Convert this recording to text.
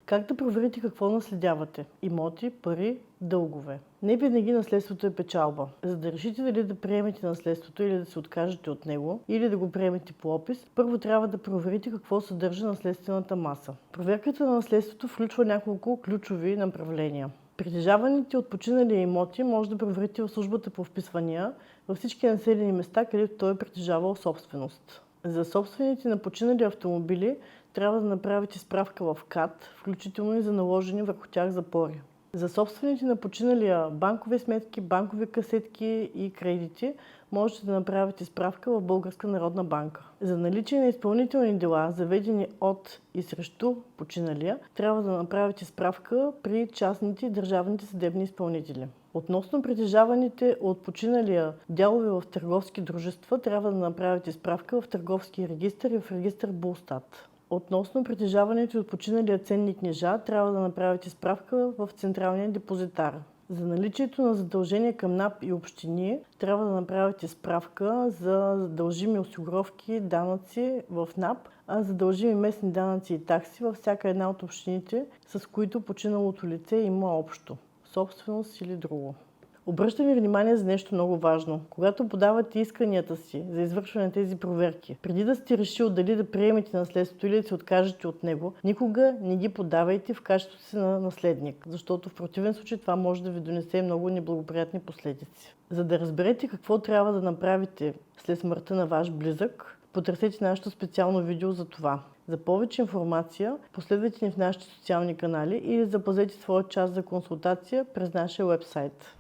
Как да проверите какво наследявате? Имоти, пари, дългове. Не винаги наследството е печалба. За да решите дали да приемете наследството или да се откажете от него, или да го приемете по опис, първо трябва да проверите какво съдържа наследствената маса. Проверката на наследството включва няколко ключови направления. Притежаваните от починалия имоти може да проверите в службата по вписвания във всички населени места, където той е притежавал собственост. За собствените на починали автомобили трябва да направите справка в КАТ, включително и за наложени върху тях запори. За собствените на починалия банкови сметки, банкови касетки и кредити можете да направите справка в Българска народна банка. За наличие на изпълнителни дела, заведени от и срещу починалия, трябва да направите справка при частните и държавните съдебни изпълнители. Относно притежаваните от починалия дялове в търговски дружества, трябва да направите справка в Търговски регистър и в регистър БУЛСТАТ. Относно притежаването от починалия ценни книжа, трябва да направите справка в Централния депозитар. За наличието на задължения към НАП и общини, трябва да направите справка за дължими осигуровки, данъци в НАП, а за дължими местни данъци и такси във всяка една от общините, с които починалото лице има общо – собственост или друго. Обръщаме внимание за нещо много важно. Когато подавате исканията си за извършване на тези проверки, преди да сте решили дали да приемете наследството или да се откажете от него, никога не ги подавайте в качеството си на наследник, защото в противен случай това може да ви донесе много неблагоприятни последици. За да разберете какво трябва да направите след смъртта на ваш близък, потърсете нашето специално видео за това. За повече информация последвайте ни в нашите социални канали или запазете своя час за консултация през нашия уебсайт.